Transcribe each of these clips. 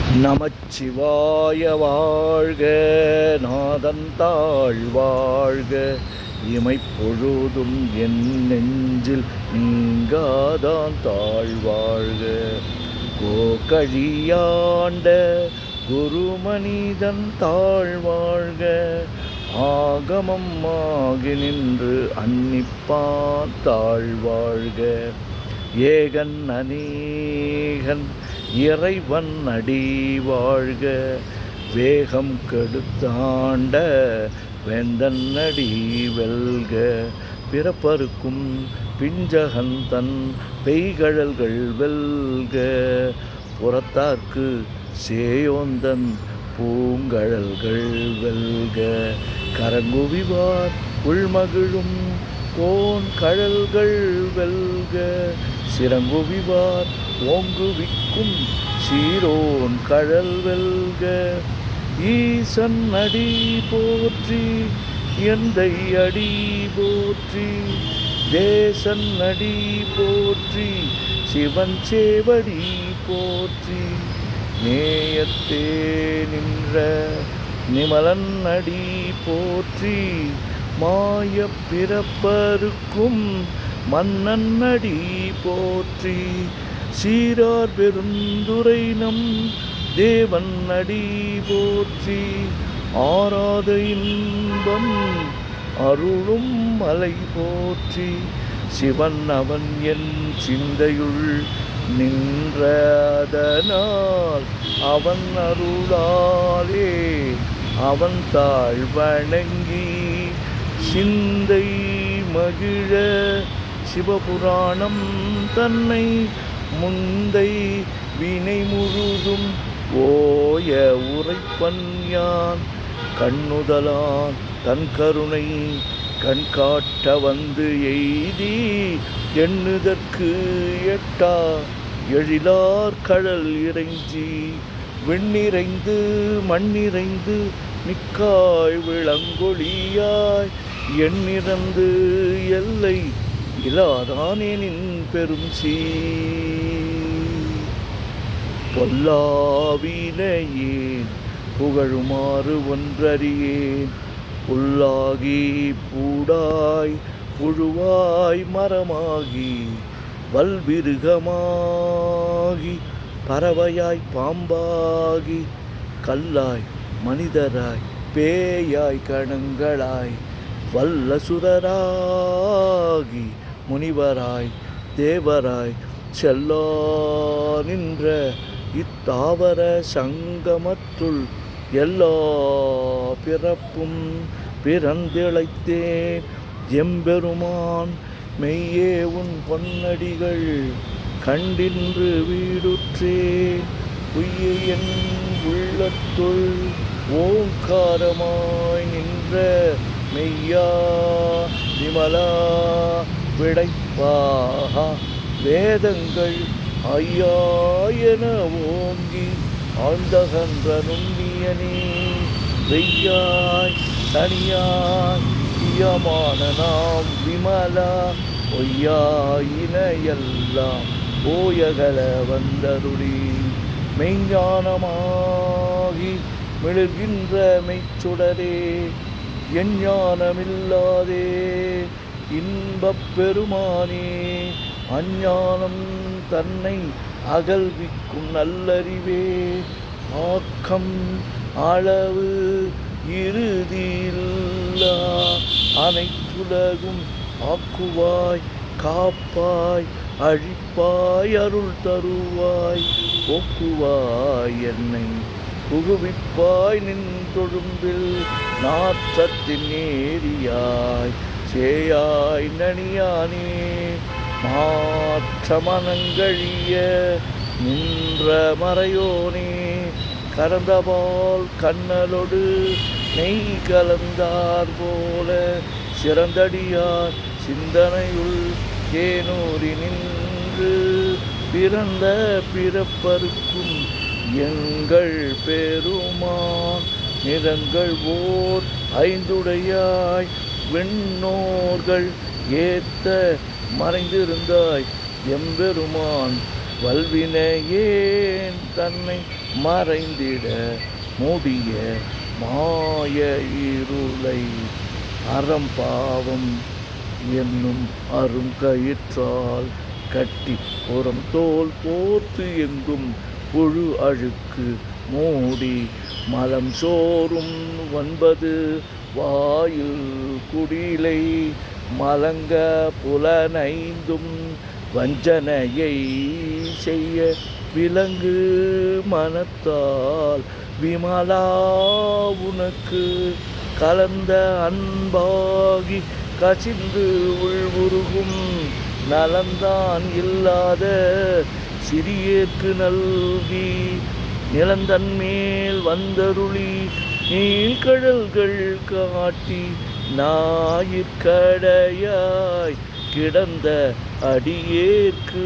நமச்சிவாய வாழ்க, நாதன் தாழ் வாழ்க, இமைப்பொழுதும் என் நெஞ்சில் நீங்காதான் தாழ் வாழ்க. கோகழியாண்ட குருமனிதன் தாழ் வாழ்க, ஆகமம் ஆகி நின்று அன்னிப்பான் தாழ் வாழ்க. ஏகன் அநேகன் இறைவன் அடி வாழ்க, வேகம் கெடுத்தாண்ட வேந்தன் அடி வெல்க. பிறப்பருக்கும் பிஞ்சகன் தன் பெய்கழல்கள் வெல்க, புறத்தார்க்கு சேயோந்தன் பூங்கழல்கள் வெல்க. கரங்குவிவார் உள்மகிழும் கோன் கழல்கள் வெல்க, சிறங்குவிவார் ஓங்குவிக்கும் சீரோன் கழல் வெல்க. ஈசன் அடி போற்றி, எந்தை அடி போற்றி, தேசன் அடி போற்றி, சிவன் சேவடி போற்றி. நேயத்தே நின்ற நிமலன் அடி போற்றி, மாயப் பிறப்பருக்கும் மன்னன் அடி போற்றி. சீரார் பெருந்துரை நம் தேவன் அடி போற்றி, ஆராத இன்பம் அருளும் மலை போற்றி. சிவன் அவன் என் சிந்தையுள் நின்றதனால், அவன் அருளாலே அவன் தாழ் வணங்கி சிந்தை மகிழ சிவபுராணம் தன்னை முந்தை வினை முழுதும் ஓய உரைப்பன் யான். கண்ணுதலான் தன் கருணை கண்காட்ட வந்து எய்தி, எண்ணுதற்கு எட்டா எழிலார் கழல் இறைஞ்சி, விண்ணிறைந்து மண்ணிறைந்து மிக்காய் விளங்கொழியாய், எண்ணிறந்து எல்லை இலாதானேனின் பெரும் சீ. பொல்லாவினையேன் புகழுமாறு ஒன்றறியேன், புல்லாகி பூடாய் புழுவாய் மரமாகி வல்விருகமாகி பறவையாய் பாம்பாகி கல்லாய் மனிதராய் பேயாய் கணங்களாய் வல்லசுரராகி முனிவராய் தேவராய் செல்லா நின்ற இத்தாவர சங்கமத்துள் எல்லா பிறப்பும் பிறந்திழைத்தேன் எம்பெருமான். மெய்யே உன் பொன்னடிகள் கண்டின்று வீடுற்றேன், பொய்யை என் உள்ளத்துள் ஓங்காரமாய் நின்ற மெய்யா விமலா விடைப்பாகா. வேதங்கள் ஐயா என ஓங்கி ஆழ்ந்தகன்ற நுண்ணியனே, வெய்யாய் தனியாய் பியமான நாம் விமலா, பொய்யாயின எல்லாம் போயகல வந்தருளி. மெய்ஞானமாகி மிளர்கின்ற மெய்ச்சுடரே, எஞ்ஞானமில்லாதே இன்பப் பெருமானே, அஞ்ஞானம் தன்னை அகல்விக்கும் நல்லறிவே. ஆக்கம் அளவு இறுதியில்லா அனைத்துலகும் ஆக்குவாய் காப்பாய் அழிப்பாய் அருள் தருவாய், போக்குவாய் என்னை புகுவிப்பாய் நின் தொழும்பில் நாற்றத்தின் நேரியாய் சேயாய் நனியானே. மாற்ற மனங்கழிய நின்ற மறையோனே, கறந்தபால் கண்ணலொடு நெய் கலந்தார் போல சிறந்தடியார் சிந்தனையுள் ஏனூரி நின்று, பிறந்த பிறப்பருக்கும் எங்கள் பெருமான். நிறங்கள் ஓர் ஐந்துடையாய் விண்ணோர்கள் ஏத்த மறைந்திருந்தாய் எம்பெருமான். வல்வினையேன் தன்னை மறைந்திட மூடிய மாய இருளை அறம்பாவம் என்னும் அருங்கயிற்றால் கட்டி புறம் தோல் போர்த்து எங்கும் புழு அழுக்கு மூடி மலம் சோறும் 9 வாயில் குடிலை மலங்க புலனைந்தும் வஞ்சனையை செய்ய விலங்கு மனத்தால் விமலா உனக்கு கலந்த அன்பாகி கசிந்து உள்வுருகும் நலந்தான் இல்லாத சிறியேற்கு நல்கி நிலந்தன் மேல் வந்தருளி நீழ்கடல்கள் காட்டி ஞாயிற்கடையாய் கிடந்த அடியேற்கு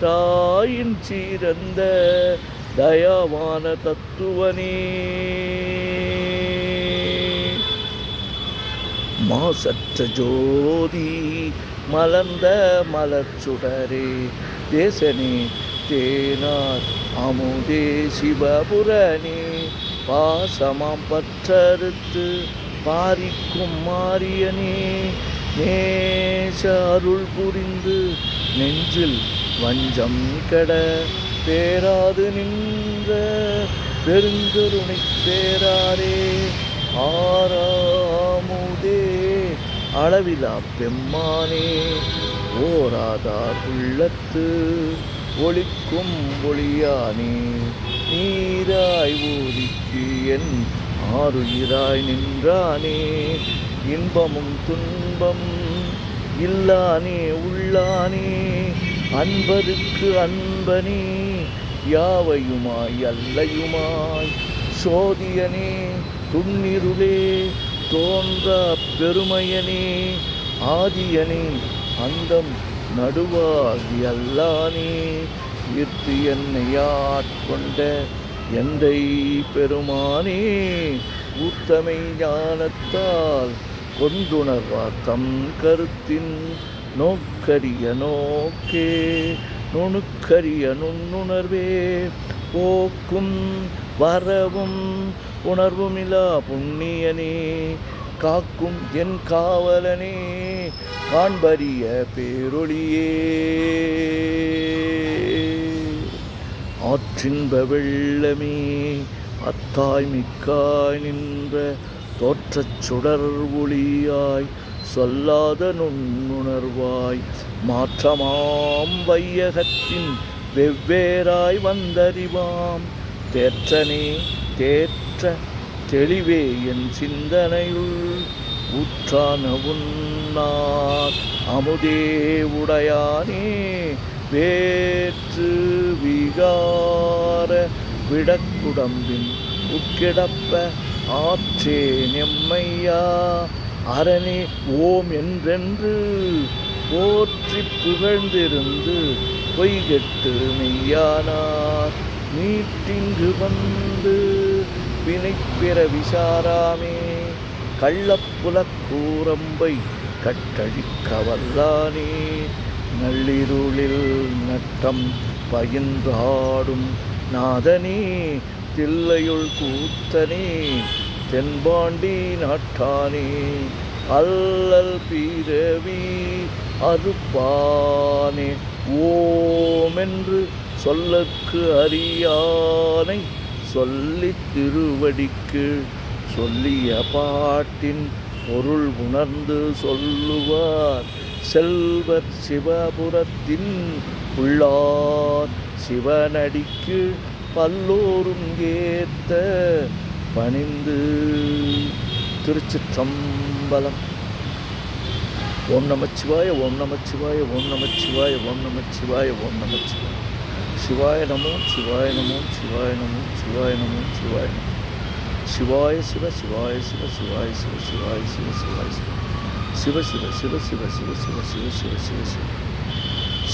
தாயின் சிறந்த தயாவான தத்துவனே. மாசற்ற ஜோதி மலர்ந்த மலர்ச்சுடரே தேசனே தேனார் அமுதே சிவபுரனே பாசமாம் பற்றறுத்து பாரிக்கும் மாரியனே நேச அருள் புரிந்து நெஞ்சில் வஞ்சம் கெட பேராது நின்ற பெருங்கருணை பேராரே ஆறாமுதே அளவிலா பெம்மானே ஓராதார் உள்ளத்து ஒளிக்கும் ஒளியானே நீராய் ஊதிக்கு என் ஆருயிராய் நின்றானே இன்பமும் துன்பம் இல்லானே உள்ளானே அன்பருக்கு அன்பனே யாவையுமாய் அல்லையுமாய் சோதியனே துன்னிருளே தோன்றா பெருமையனே ஆதியனே அந்தம் நடுவாகி அல்லானே ஈர்த்து என்னை ஆட்கொண்ட எந்தை பெருமானே ஊத்தமை ஞானத்தால் கொண்டுணர்வார் தம் கருத்தின் நோக்கரிய நோக்கே நுணுக்கரிய நுண்ணுணர்வே போக்கும் வரவும் உணர்வுமிலா புண்ணியனே காக்கும் என் காவலனே காண்பரிய பேரொளியே ஆற்றின்ப வெள்ளமே அத்தாய் மிக்காய் நின்ற தோற்றச் சுடர் ஒளியாய் சொல்லாத நுண்ணுணர்வாய் மாற்றமாம் வையகத்தின் வெவ்வேறாய் வந்தறிவாம் தேற்றனே தேற்ற தெளிவே என் சிந்தனையுள் ஊற்றான உன்னார் அமுதே உடையானே வேற்று விகார விடக்குடம்பின் உட்கிடப்ப ஆற்றே நெம்மையா அரணே ஓம் என்றென்று போற்றி புகழ்ந்திருந்து பொய்கெட்டு மெய்யானார் நீட்டிங்கு வந்து வினைப்பிற விசாராமே கள்ளப்புலக் கூரம்பை கட்டழிக்க வல்லானே நள்ளிருளில் நட்டம் பயின்றாடும் நாதனே தில்லையுள் கூத்தனே தென்பாண்டி நாட்டானே அல்லல் பிறவி அறுப்பானே ஓமென்று சொல்லற்கு அறியானை சொல்லி திருவடிக்கு சொல்லிய பாட்டின் பொருள் உணர்ந்து சொல்லுவார் செல்வர் சிவபுரத்தின் உள்ளார் சிவனடிக்கு பல்லோரும் ஏத்த பணிந்து. திருச்சிற்றம்பலம். ஓம் நமச்சிவாய ஓம் நமச்சிவாய ஓம் நமச்சிவாய ஓம் நமச்சிவாய ஓம் நமச்சிவாய சிவாய நமோ சிவாய நமோ சிவாய நமோ சிவாய நமோ சிவாய நமோ சிவாய சிவ சிவாய சிவ சிவாய சிவ சிவாய சிவ சிவாய சிவ சிவ சிவ சிவ சிவ சிவ சிவ சிவ சிவ சிவ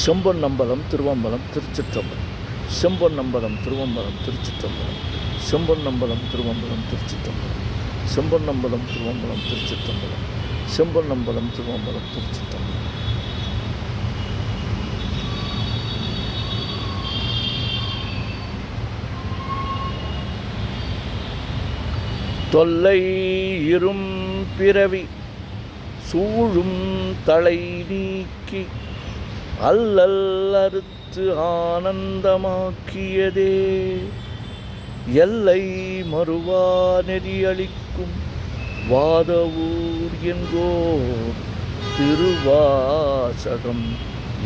செம்பொன்னம்பலம் திருவம்பலம் திருச்சிற்றம்பலம் செம்பொன்னம்பலம் திருவம்பலம் திருச்சிற்றம்பலம் செம்பொன்னம்பலம் திருவம்பலம் திருச்சிற்றம்பலம் செம்பொன்னம்பலம் திருவம்பலம் திருச்சிற்றம்பலம் செம்பொன்னம்பலம் திருவம்பலம் திருச்சிற்றம்பலம். தொல்லை இரும் பிறவி சூழும் தலை நீக்கி அல்லல் அறுத்து ஆனந்தமாக்கியதே எல்லை மறுவா நெறியளிக்கும் வாதவூர் என்கோர் திருவாசகம்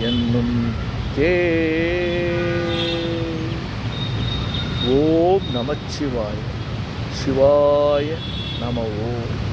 என்னும் தே. ஓம் நமச்சிவாய. சிவாய நம. ஓம்.